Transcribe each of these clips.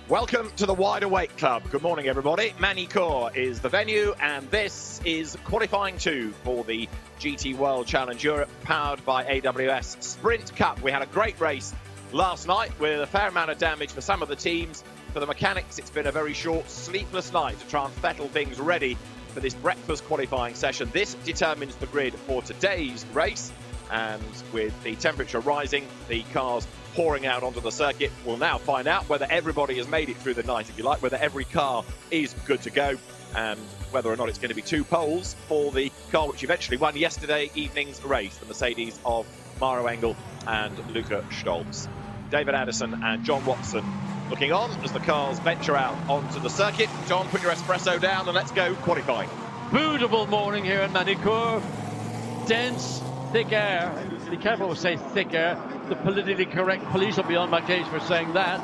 Welcome to the Wide Awake Club. Good morning, everybody. Magny Cours is the venue, and this is qualifying 2 for the GT World Challenge Europe, powered by AWS Sprint Cup. We had a great race last night with a fair amount of damage for some of the teams. For the mechanics, it's been a very short, sleepless night to try and fettle things ready for this breakfast qualifying session. This determines the grid for today's race, and with the temperature rising, the cars pouring out onto the circuit, we'll now find out whether everybody has made it through the night, if you like, whether every car is good to go, and whether or not it's going to be 2 poles for the car which eventually won yesterday evening's race, the Mercedes of Maro Engel and Luca Stolz. David Addison and John Watson looking on as the cars venture out onto the circuit. John, put your espresso down and let's go qualifying. Beautiful morning here in Magny Cours. Dense, thick air. Be careful to say thick air. The politically correct police will be on my case for saying that.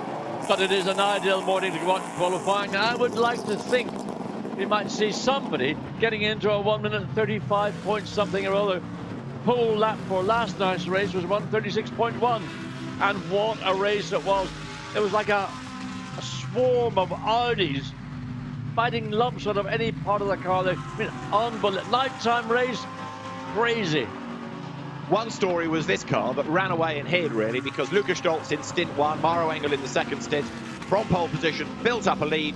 But it is an ideal morning to go out qualifying. I would like to think we might see somebody getting into a 1 minute 35 point something or other. Pole lap for last night's race was 1:36.1. And what a race it was. It was like a swarm of Audis fighting lumps out of any part of the car. I mean, unbelievable. Nighttime race, crazy. One story was this car that ran away and hid, really, because Luca Stolz in stint 1, Maro Engel in the second stint, from pole position, built up a lead.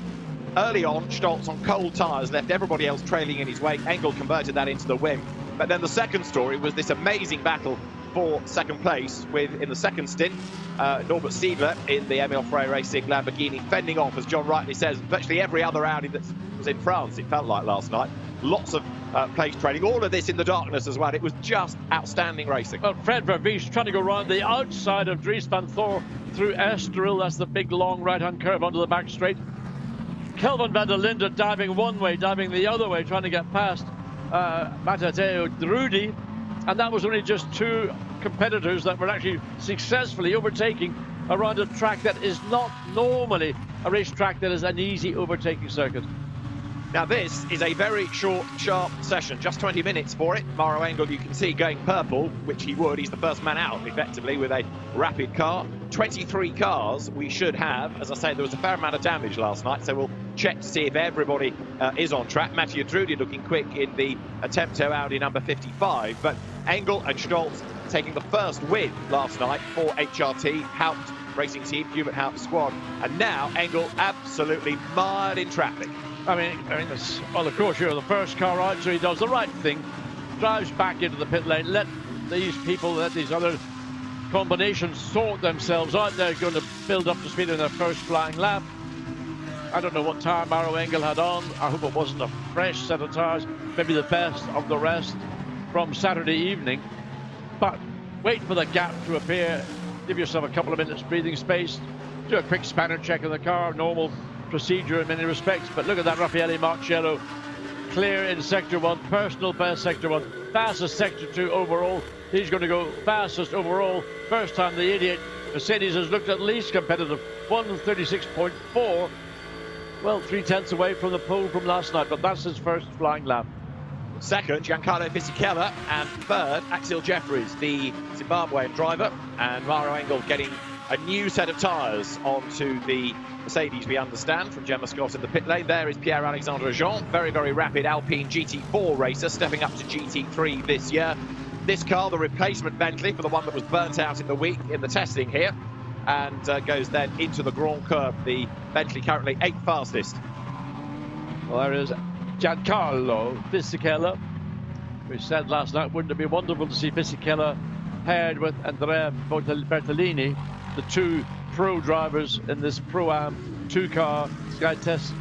Early on, Stolz on cold tyres left everybody else trailing in his wake. Engel converted that into the win. But then the second story was this amazing battle for second place with, in the second stint, Norbert Siedler in the Emil Frey Racing Lamborghini fending off, as John rightly says, virtually every other Audi that was in France, it felt like last night. Lots of place training, all of this in the darkness as well. It was just outstanding racing. Well, Fred Vervies trying to go around the outside of Dries van Thor through Estoril. That's the big long right-hand curve onto the back straight. Kelvin van der Linde diving one way, diving the other way, trying to get past Matteo Drudi. And that was only just 2 competitors that were actually successfully overtaking around a track that is not normally a racetrack that is an easy overtaking circuit. Now this is a very short, sharp session, just 20 minutes for it. Maro Engel, you can see, going purple, which he would. He's the first man out, effectively, with a rapid car. 23 cars we should have. As I say, there was a fair amount of damage last night, so we'll check to see if everybody is on track. Matteo Drudi looking quick in the Attempto Audi number 55, but Engel and Stolz taking the first win last night for HRT, Haupt Racing Team, Hubert Haupt squad. And now Engel absolutely mired in traffic. I mean, well, of course, you're the first car out, so he does the right thing, drives back into the pit lane, let these people, let these other combinations sort themselves out. They're going to build up to speed in their first flying lap. I don't know what tyre Maro Engel had on. I hope it wasn't a fresh set of tyres, maybe the best of the rest from Saturday evening. But wait for the gap to appear, give yourself a couple of minutes breathing space, do a quick spanner check of the car, normal procedure in many respects. But look at that Raffaele Marcello, clear in sector 1, personal best sector 1, fastest sector 2 overall. He's going to go fastest overall. First time the 88 Mercedes has looked at least competitive. 1:36.4, well, 3/10 away from the pole from last night, but that's his first flying lap. Second, Giancarlo Fisichella, and third, Axel Jeffries, the Zimbabwean driver, and Maro Engel getting a new set of tyres onto the Mercedes, we understand, from Gemma Scott in the pit lane. There is Pierre-Alexandre Jean, very, very rapid Alpine GT4 racer, stepping up to GT3 this year. This car, the replacement Bentley for the one that was burnt out in the week in the testing here, and goes then into the Grand Curve, the Bentley currently 8th fastest. Well, there is Giancarlo Fisichella. We said last night, wouldn't it be wonderful to see Fisichella paired with Andrea Bertolini, the 2 pro drivers in this Pro-Am 2-car Sky Test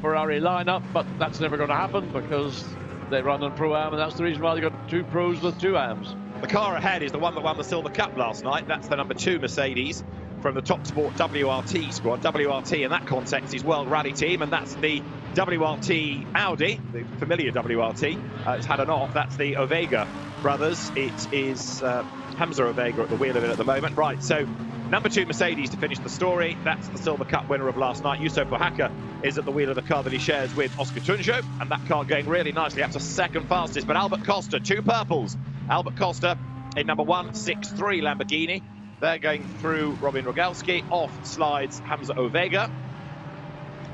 Ferrari lineup, but that's never going to happen because they run on Pro-Am, and that's the reason why they got 2 pros with 2 Ams. The car ahead is the one that won the Silver Cup last night. That's the number 2 Mercedes from the Top Sport WRT squad. WRT in that context is World Rally Team, and that's the WRT Audi, the familiar WRT. It's had an off. That's the Ovega brothers. It is Hamza Ovega at the wheel of it at the moment. Right, so number 2 Mercedes to finish the story. That's the Silver Cup winner of last night. Yusup Oaxaca is at the wheel of the car that he shares with Oscar Tunjo, and that car going really nicely up to second fastest. But Albert Costa, 2 purples. Albert Costa in number 163 Lamborghini. They're going through Robin Rogalski. Off slides Hamza Ovega.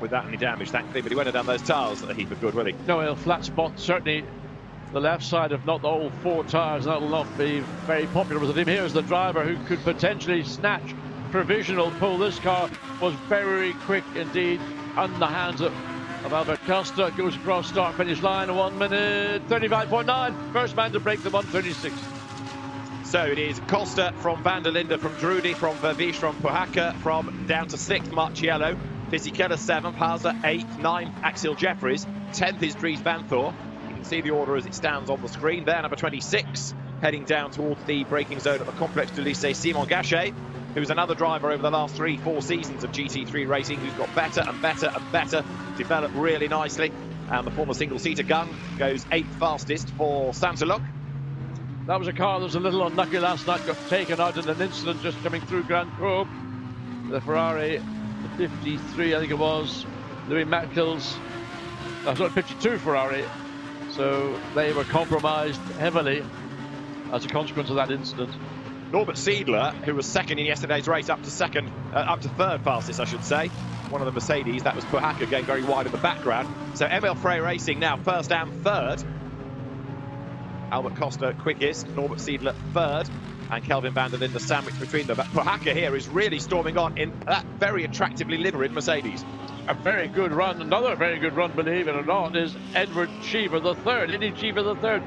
without any damage, thankfully, but he wouldn't have done those tyres a heap of good, will he? No, a flat spot, certainly the left side, if not the whole 4 tyres, that'll not be very popular with the team. Here's the driver who could potentially snatch provisional pole. This car was very quick indeed on the hands of Albert Costa. Goes across start-finish line, 1 minute 35.9. First man to break the 1:36. So it is Costa from Van der Linde, from Drudy, from Vervish, from Pohaka, from down to 6th, Marciello. FISICHELLA 7th, Haza 8th, 9th, Axel Jeffries. 10th is Dries Van Thor. You can see the order as it stands on the screen there. Number 26, heading down towards the braking zone at the Complexe du Lycée, Simon Gachet, who's another driver over the last 3-4 seasons of GT3 racing, who's got better and better and better, developed really nicely. And the former single-seater gun goes 8th fastest for Saint-Aloc. That was a car that was a little unlucky last night, got taken out in an incident just coming through Grand Cours. The Ferrari, the 53, I think it was, Louis Mackill's, sorry, 52 Ferrari. So they were compromised heavily as a consequence of that incident. Norbert Siedler, who was second in yesterday's race, up to third fastest, I should say. One of the Mercedes, that was Pohaka going very wide in the background. So ML Frey Racing now first and third. Albert Costa quickest, Norbert Siedler third, and Kelvin van der Linde sandwiched between them. But Pohaka here is really storming on in that very attractively liveried Mercedes. A very good run, another very good run, believe it or not, is Edward CHEEVER the third. Eddie CHEEVER the third.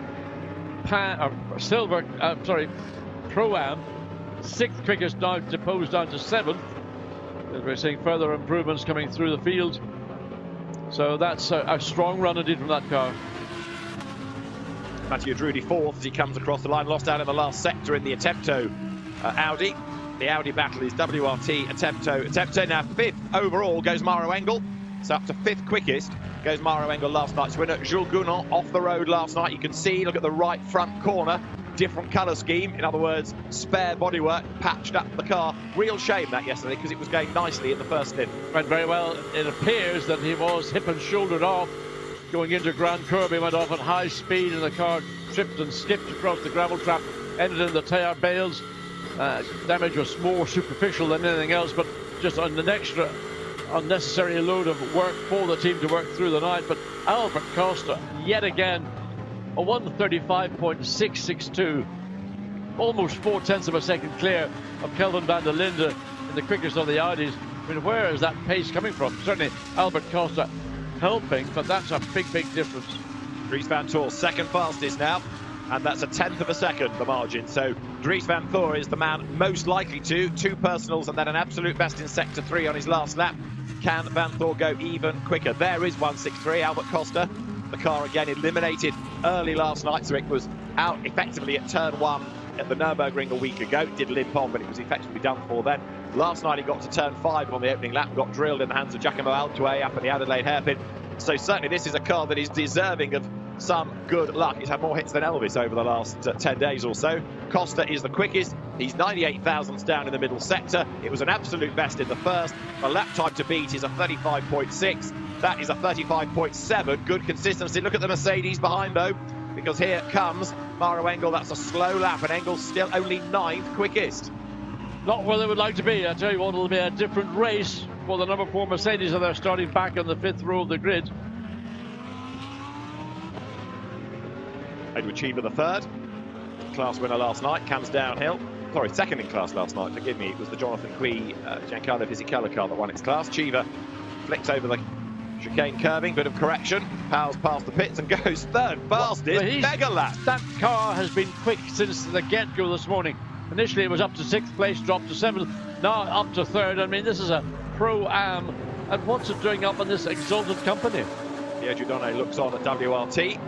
Pro-Am, 6th quickest, now deposed down to 7th. We're seeing further improvements coming through the field. So that's a strong run indeed from that car. Mathieu Drudy 4th as he comes across the line, lost out in the last sector in the Attempto Audi. The Audi battle is WRT, Attempto now 5th overall goes Maro Engel. So up to 5th quickest goes Maro Engel, last night's winner. Jules Gounon off the road last night. You can see, look at the right front corner, different colour scheme. In other words, spare bodywork, patched up the car. Real shame that yesterday because it was going nicely in the first stint. Went very well. It appears that he was hip and shouldered off. Going into Grand Cours, he went off at high speed and the car tripped and skipped across the gravel trap, ended in the tyre bales. Damage was more superficial than anything else, but just an extra unnecessary load of work for the team to work through the night. But Albert Costa, yet again, a 1:35.662, almost 0.4 of a second clear of Kelvin van der Linde in the quickest of the Audis. I mean, where is that pace coming from? Certainly Albert Costa helping, but that's a big difference. Dries Van Thor second fastest now, and that's a 1/10 of a second, the margin. So Dries Van Thor is the man most likely to, 2 personals and then an absolute best in sector 3 on his last lap. Can Van Thor go even quicker? There is 1:63, Albert Costa. The car again eliminated early last night, so it was out effectively at turn 1 at the Nürburgring a week ago. It did limp on, but it was effectively done for then. Last night he got to turn 5 on the opening lap, got drilled in the hands of Giacomo Altway up at the Adelaide hairpin. So certainly this is a car that is deserving of some good luck. He's had more hits than Elvis over the last 10 days or so. Costa is the quickest. He's 98 thousandths down in the middle sector. It was an absolute best in the first. The lap time to beat is a 35.6. That is a 35.7. Good consistency. Look at the Mercedes behind, though, because here comes Maro Engel. That's a slow lap, and Engel's still only 9th quickest. Not where they would like to be. I tell you what, it'll be a different race for the number 4 Mercedes, and they're starting back on the 5th row of the grid. Edward CHEEVER the third, class winner last night, comes downhill. Sorry, second in class last night, forgive me. It was the Jonathan Cui Giancarlo FISICHELLA car that won its class. CHEEVER flicks over the chicane curving, bit of correction, powers past the pits and goes third fastest, mega lap. That car has been quick since the get-go this morning. Initially it was up to 6th place, dropped to 7th, now up to 3rd. I mean, this is a Pro-Am, and what's it doing up in this exalted company? Pietro Donne looks on at WRT.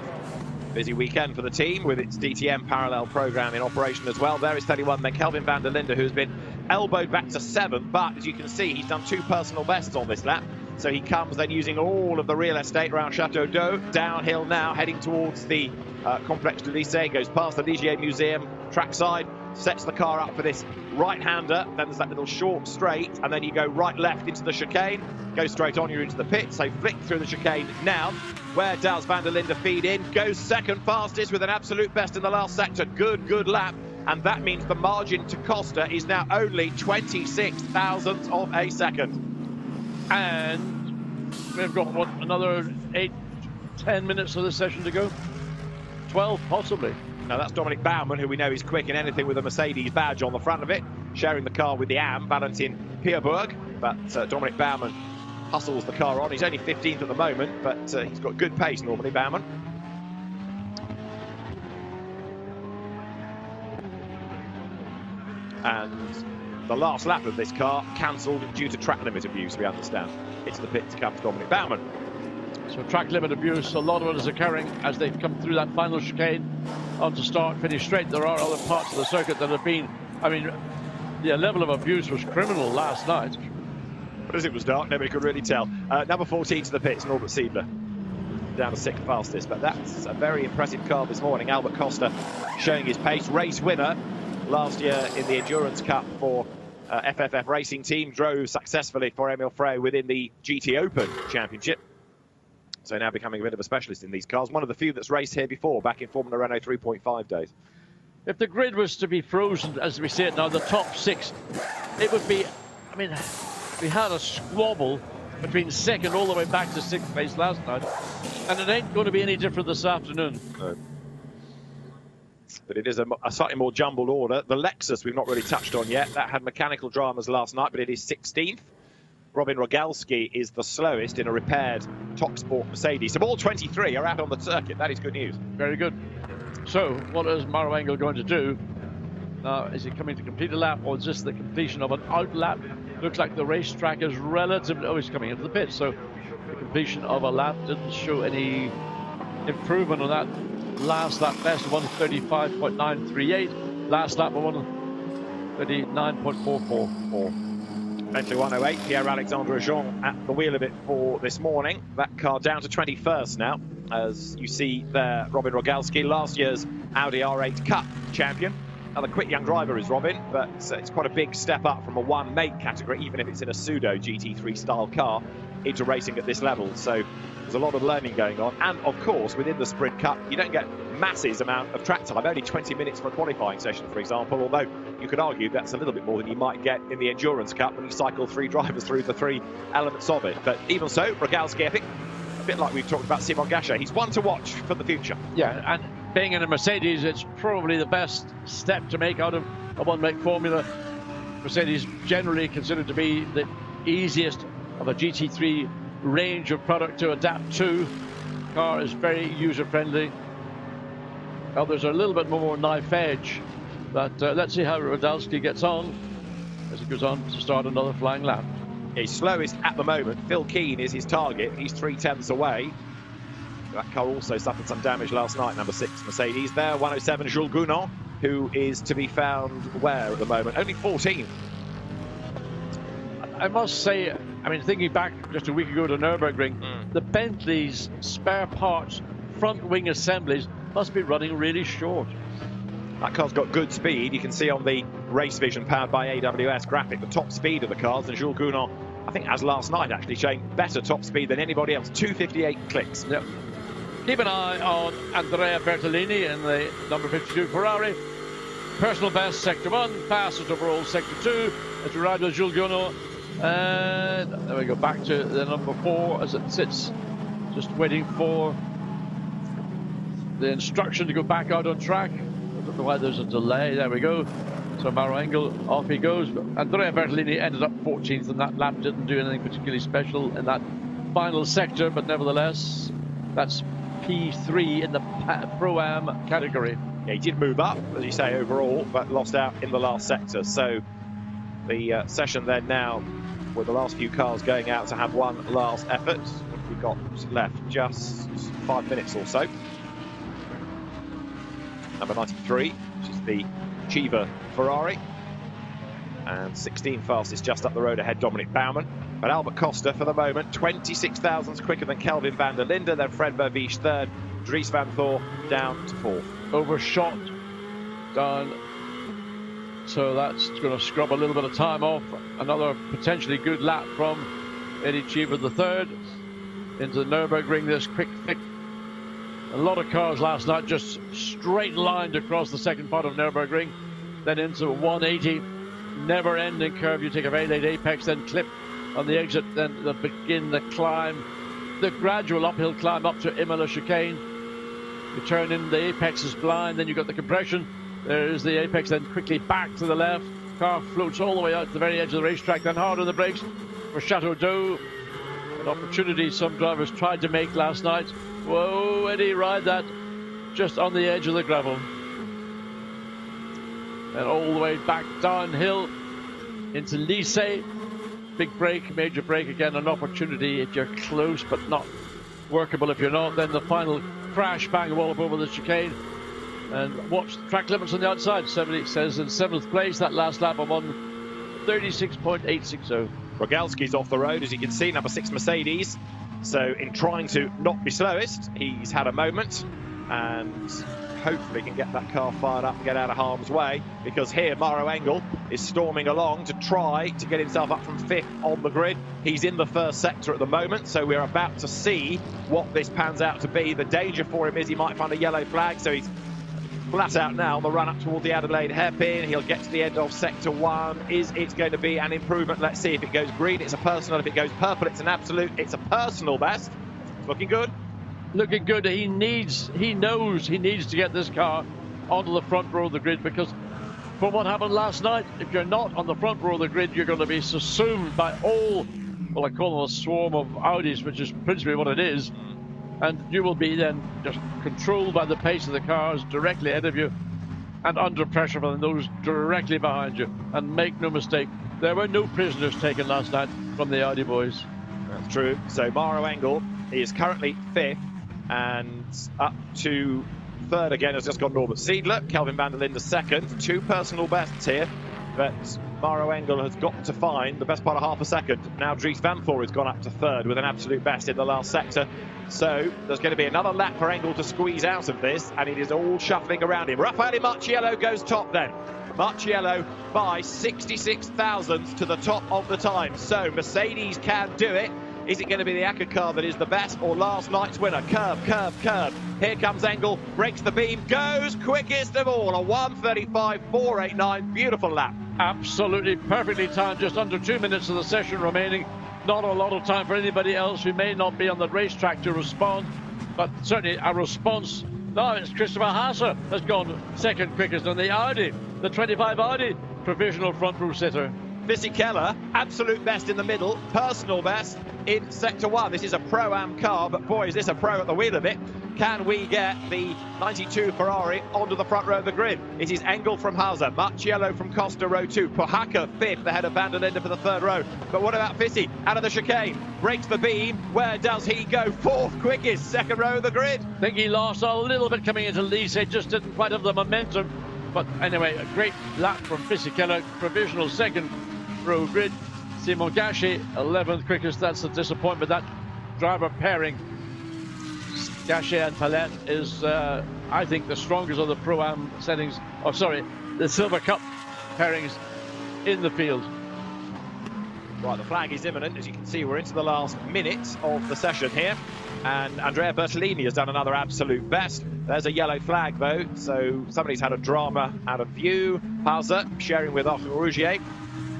Busy weekend for the team with its DTM parallel program in operation as well. There is 31, then Kelvin van der Linde, who's been elbowed back to 7th, but as you can see, he's done 2 personal bests on this lap. So he comes then using all of the real estate around Chateau d'Eau, downhill now, heading towards the Complexe du Lycée, goes past the Ligier Museum trackside, sets the car up for this right-hander. Then there's that little short straight, and then you go right-left into the chicane, go straight on, you're into the pit, so flick through the chicane now. Where does van der Linde feed in? Goes second fastest with an absolute best in the last sector. Good lap. And that means the margin to Costa is now only 26 thousandths of a second. And we've got, what, another 8-10 minutes of this session to go? 12, possibly. Now that's Dominik Baumann, who we know is quick in anything with a Mercedes badge on the front of it, sharing the car with the AM, Valentin Pierburg. But Dominik Baumann hustles the car on. He's only 15th at the moment, but he's got good pace, normally, Baumann. And the last lap of this car cancelled due to track limit abuse, we understand. It's the pit to come to Dominik Baumann. So track limit abuse, a lot of it is occurring as they come through that final chicane onto start, finish straight. There are other parts of the circuit that have been, I mean, the level of abuse was criminal last night. But as it was dark, nobody could really tell. Number 14 to the pits, Norbert Siebler, down to 6th fastest. But that's a very impressive car this morning. Albert Costa showing his pace. Race winner last year in the Endurance Cup for FFF Racing Team. Drove successfully for Emil Frey within the GT Open Championship. So now becoming a bit of a specialist in these cars. One of the few that's raced here before, back in Formula Renault 3.5 days. If the grid was to be frozen, as we see it now, the top 6, it would be, I mean, we had a squabble between 2nd all the way back to 6th place last night, and it ain't going to be any different this afternoon. No. But it is a slightly more jumbled order. The Lexus we've not really touched on yet. That had mechanical dramas last night, but it is 16th. Robin Rogalski is the slowest in a repaired Top Sport Mercedes. So all 23 are out on the circuit. That is good news. Very good. So what is Maro Engel going to do? Now, is he coming to complete a lap, or is this the completion of an out lap? Looks like the racetrack is relatively... Oh, he's coming into the pit. So the completion of a lap didn't show any improvement on that last lap. Best 135.938. Last lap of 139.444. Bentley 108, Pierre-Alexandre Jean at the wheel of it for this morning. That car down to 21st now, as you see there, Robin Rogalski, last year's Audi R8 Cup champion. Another quick young driver is Robin, but it's quite a big step up from a one-make category, even if it's in a pseudo GT3 style car, into racing at this level. So there's a lot of learning going on. And of course, within the Sprint Cup, you don't get masses amount of track time, only 20 minutes for a qualifying session, for example, although you could argue that's a little bit more than you might get in the Endurance Cup when you cycle 3 drivers through the 3 elements of it. But even so, Rogalski, I think, a bit like we've talked about Simon Gachet, he's one to watch for the future. Yeah, and being in a Mercedes, it's probably the best step to make out of a one-make formula. Mercedes generally considered to be the easiest of a GT3 range of product to adapt to. The car is very user-friendly. Others are a little bit more knife edge, but let's see how Rogalski gets on as he goes on to start another flying lap. He's slowest at the moment. Phil Keane is his target. He's 3/10 away. That car also suffered some damage last night, number 6 Mercedes. There, 107 Jules Gounon, who is to be found where at the moment? Only 14th. I must say, I mean, thinking back just a week ago to Nürburgring, the Bentley's spare parts, front wing assemblies must be running really short. That car's got good speed. You can see on the Race Vision powered by AWS graphic the top speed of the cars, and Jules Gounon, I think as last night actually, showing better top speed than anybody else, 258 clicks. Yep. Keep an eye on Andrea Bertolini in the number 52 Ferrari. Personal best sector 1, fastest overall sector 2 as we ride with Jules Gounon. And there we go, back to the number 4 as it sits, just waiting for the instruction to go back out on track. I don't know why there's a delay. There we go. So Maro Engel, off he goes. Andrea Bertolini ended up 14th, and that lap didn't do anything particularly special in that final sector, but nevertheless, that's P3 in the Pro-Am category. Yeah, he did move up, as you say, overall, but lost out in the last sector. So the session then now, with the last few cars going out to have one last effort. We've got left just 5 minutes or so. Number 93, which is the CHEEVER Ferrari. And 16 fastest just up the road ahead, Dominik Baumann. But Albert Costa, for the moment, 26 thousandths quicker than Kelvin van der Linde, then Fred Vervies 3rd, Dries van Thor down to 4th. Overshot down, so that's going to scrub a little bit of time off. Another potentially good lap from Eddie Cheever the 3rd into the Nürburgring. This quick thick, a lot of cars last night just straight lined across the second part of Nürburgring, then into a 180 never-ending curve. You take a very late apex, then clip on the exit, then they begin the climb, the gradual uphill climb up to Imola chicane. You turn in, the apex is blind, then you've got the compression. There's the apex, then quickly back to the left. Car floats all the way out to the very edge of the racetrack, then hard on the brakes for Chateau d'Eau. An opportunity some drivers tried to make last night. Whoa, Eddie, ride that just on the edge of the gravel. And all the way back downhill into Lycée. Big break, major break again, an opportunity if you're close but not workable if you're not. Then the final crash, bang, wallop over the chicane. And watch the track limits on the outside. 70 says in 7th place, that last lap I'm on 36.860. Rogalski's off the road, as you can see, number 6 Mercedes. So in trying to not be slowest, he's had a moment and hopefully can get that car fired up and get out of harm's way, because here Maro Engel is storming along to try to get himself up from 5th on the grid. He's in the first sector at the moment, so we're about to see what this pans out to be. The danger for him is he might find a yellow flag, so he's flat out now on the run up toward the Adelaide hairpin. He'll get to the end of sector 1. Is it going to be an improvement? Let's see. If it goes green, it's a personal. If it goes purple, it's an absolute. It's a personal best. It's looking good. Looking good. He knows he needs to get this car onto the front row of the grid, because from what happened last night, if you're not on the front row of the grid, you're going to be subsumed by all, well, I call them a swarm of Audis, which is principally what it is. And you will be then just controlled by the pace of the cars directly ahead of you and under pressure from those directly behind you. And make no mistake, there were no prisoners taken last night from the Audi boys. That's true. So Maro Engel is currently 5th, and up to 3rd again has just got Norbert Siedler. Kelvin van der Linde 2nd. 2 personal bests here, but Maro Engel has got to find the best part of half a second. Now Dries Van Voor has gone up to 3rd with an absolute best in the last sector. So there's going to be another lap for Engel to squeeze out of this, and it is all shuffling around him. Raffaele Marciello goes top then. Marciello by 66 thousandths to the top of the time. So Mercedes can do it. Is it going to be the Acker car that is the best, or last night's winner? Curve, curve, curve. Here comes Engel, breaks the beam, goes quickest of all, a 1:35.489. Beautiful lap. Absolutely perfectly timed, just under 2 minutes of the session remaining. Not a lot of time for anybody else who may not be on the racetrack to respond, but certainly a response. Now it's Christopher Haase has gone 2nd quickest on the Audi, the 25 Audi provisional front row sitter. FISICHELLA, absolute best in the middle, personal best in sector 1. This is a Pro-Am car, but boy, is this a pro at the wheel of it. Can we get the 92 Ferrari onto the front row of the grid? It is Engel from Haase, Marciello from Costa, row 2, Pohaka 5th ahead of van der Linde for the 3rd row. But what about Fisi? Out of the chicane, breaks the beam. Where does he go? 4th quickest, 2nd row of the grid. I think he lost a little bit coming into Lycée, just didn't quite have the momentum. But anyway, a great lap from FISICHELLA, provisional 2nd row grid. Simon Gachet, 11th quickest. That's a disappointment. That driver pairing, Gachet and Palette, is, I think, the strongest of the Pro-Am settings. Oh, sorry, the Silver Cup pairings in the field. Right, the flag is imminent. As you can see, we're into the last minute of the session here. And Andrea Bertolini has done another absolute best. There's a yellow flag, though, so somebody's had a drama out of view. Haase sharing with Arthur Rougier.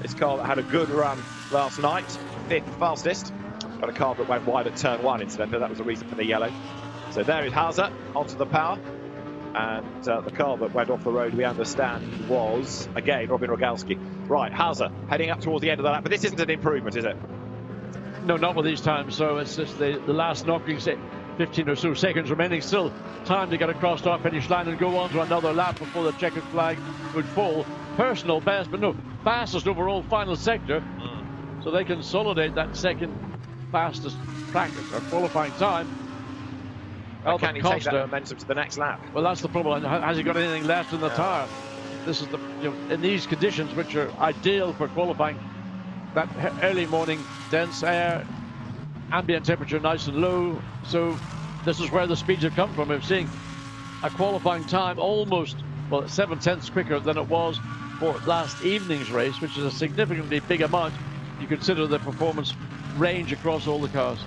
This car that had a good run last night, 5th fastest. Got a car that went wide at turn 1, incidentally. That was the reason for the yellow. So there is Haase onto the power. And the car that went off the road, we understand, was, again, Robin Rogalski. Right, Haase heading up towards the end of the lap. But this isn't an improvement, is it? No, not with these times. So it's just the last knocking, 15 or so seconds remaining. Still time to get across the finish line and go on to another lap before the checkered flag would fall. Personal best, but no, fastest overall final sector. So they consolidate that 2nd fastest practice or qualifying time. Can he take that momentum to the next lap? Well, that's the problem. Has he got anything left in the tyre? This is the, in these conditions, which are ideal for qualifying, that early morning dense air, ambient temperature nice and low. So this is where the speeds have come from. We're seeing a qualifying time almost, well, 7/10 quicker than it was for last evening's race, which is a significantly big amount. You consider the performance range across all the cars.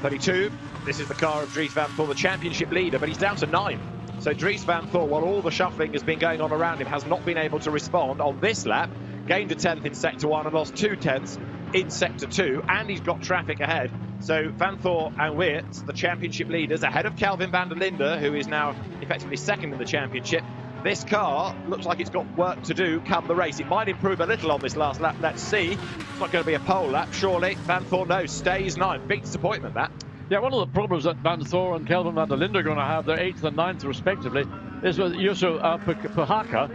32. This is the car of Dries Van Voor, the championship leader, but he's down to 9. So Dries Van Voor, while all the shuffling has been going on around him, has not been able to respond on this lap. Gained a 10th in sector 1 and lost 2 tenths in Sector 2, and he's got traffic ahead. So Van Thor and Weert, the championship leaders, ahead of Kelvin van der Linde, who is now effectively second in the championship. This car looks like it's got work to do come the race. It might improve a little on this last lap. Let's see. It's not going to be a pole lap, surely. Van Thor, no, stays 9. Big disappointment, that. Yeah, one of the problems that Van Thor and Kelvin van der Linde are going to have, their 8th and 9th respectively, is with Yusu Pahaka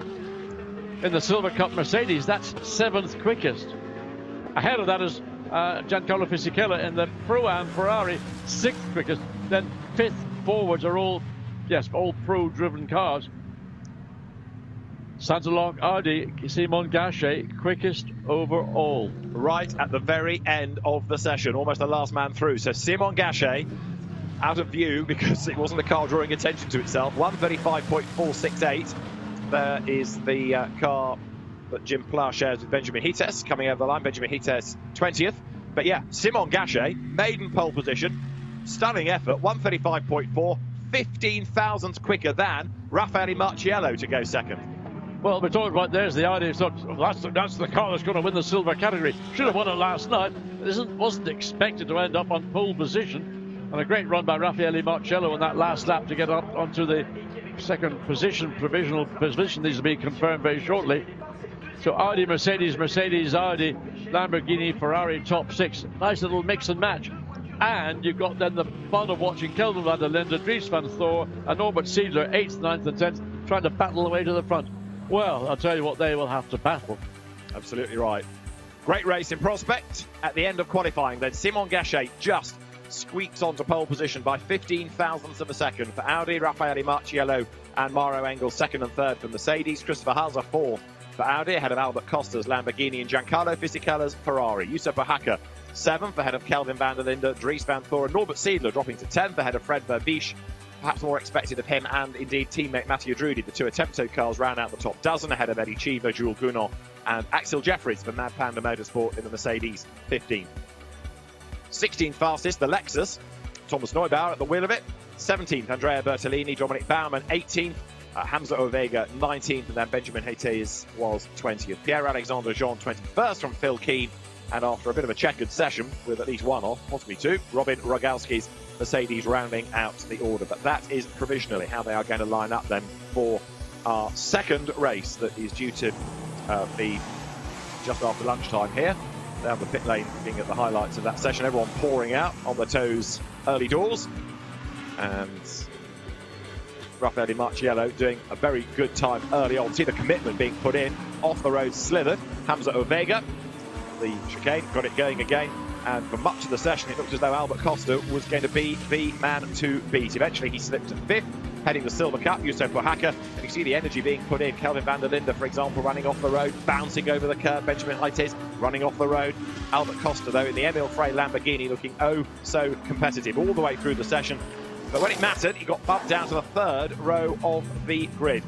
in the Silver Cup Mercedes. That's 7th quickest. Ahead of that is Giancarlo Fisichella in the Pro-Am Ferrari, 6th quickest. Then 5th forwards are all pro-driven cars. Saint-Along, Audi, Simon Gachet, quickest overall. Right at the very end of the session, almost the last man through. So Simon Gachet out of view because it wasn't a car drawing attention to itself. 1:35.468. There is the car that Jim Pla shares with Benjamin Hites coming over the line. Benjamin Hites 20th. But yeah, Simon Gachet, maiden pole position. Stunning effort, 1:35.4, 15 thousandths quicker than Raffaele Marciello to go second. Well, we're talking about there's the idea. So that's the car that's going to win the silver category. Should have won it last night. Wasn't expected to end up on pole position. And a great run by Raffaele Marciello in that last lap to get up onto the second position, provisional position. These will be confirmed very shortly. So Audi, Mercedes, Mercedes, Audi, Lamborghini, Ferrari, top 6. Nice little mix and match. And you've got then the fun of watching Kelvin van der Linde, Dries van Thor, and Norbert Siedler, 8th, 9th, and 10th, trying to battle the way to the front. Well, I'll tell you what, they will have to battle. Absolutely right. Great race in prospect at the end of qualifying. Then Simon Gachet just squeaks onto pole position by 15 thousandths of a second for Audi, Raffaele Marciello and Mauro Engels, 2nd and 3rd for Mercedes. Christopher Haase 4th for Audi, ahead of Albert Costa's Lamborghini and Giancarlo Fisichella's Ferrari. Yusufa Pahaka 7th, ahead of Kelvin van der Linde, Dries van Thor and Norbert Siedler dropping to 10th, ahead of Fred Verbies. Perhaps more expected of him and indeed teammate Mathieu Drudi. The two Attempto cars round out the top dozen, ahead of Eddie Cheever, Jules Gounon and Axel Jeffries for Mad Panda Motorsport in the Mercedes 15th. 16th fastest, the Lexus, Thomas Neubauer at the wheel of it. 17th, Andrea Bertolini, Dominik Baumann 18th, Hamza Ovega 19th, and then Benjamin Hites was 20th. Pierre-Alexandre Jean 21st from Phil Keane, and after a bit of a checkered session with at least one off, possibly two, Robin Rogalski's Mercedes rounding out the order. But that is provisionally how they are going to line up then for our second race that is due to be just after lunchtime here. Down the pit lane, being at the highlights of that session, everyone pouring out on the toes early doors, and Raffaele Marciello doing a very good time early on. See the commitment being put in, off the road slithered. Hamza Ovega, the chicane, got it going again, and for much of the session it looked as though Albert Costa was going to be the man to beat. Eventually he slipped to 5th, heading the Silver Cup. Yusufa Pahaka, and you see the energy being put in. Kelvin van der Linde, for example, running off the road, bouncing over the curb. Benjamin Hites running off the road. Albert Costa, though, in the Emil Frey Lamborghini, looking oh so competitive all the way through the session. But when it mattered, he got bumped down to the 3rd row of the grid.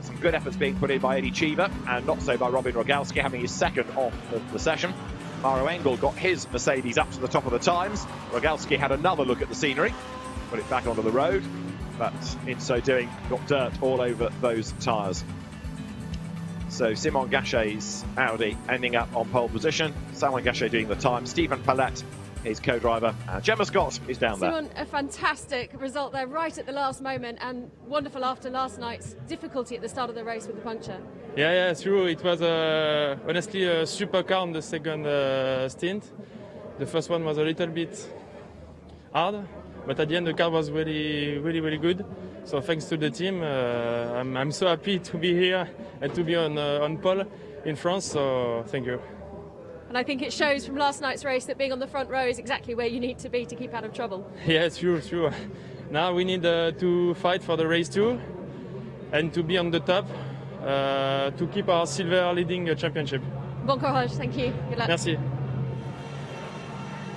Some good efforts being put in by Eddie Cheever, and not so by Robin Rogalski, having his 2nd off of the session. Mauro Engel got his Mercedes up to the top of the times. Rogalski had another look at the scenery, put it back onto the road, but in so doing got dirt all over those tyres. So Simon Gachet's Audi ending up on pole position. Simon Gachet doing the time. Stephen Palette, his co-driver, and Gemma Scott is down there. Simon, a fantastic result there right at the last moment, and wonderful after last night's difficulty at the start of the race with the puncture. Yeah, true. It was honestly a super car on the second stint. The first one was a little bit hard, but at the end the car was really good. So thanks to the team, I'm so happy to be here and to be on pole in France. So thank you. And I think it shows from last night's race that being on the front row is exactly where you need to be to keep out of trouble. Yeah, true. Now we need to fight for the race 2 and to be on the top to keep our silver leading championship. Bon courage, thank you. Good luck. Merci.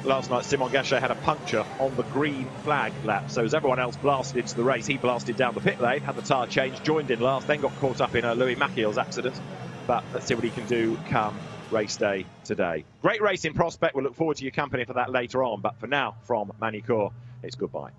Last night, Simon Gachet had a puncture on the green flag lap. So as everyone else blasted into the race, he blasted down the pit lane, had the tyre change, joined in last, then got caught up in a Louis Machiel's accident. But let's see what he can do come race day today. Great race in prospect. We'll look forward to your company for that later on. But for now, from Magny Cours, it's goodbye.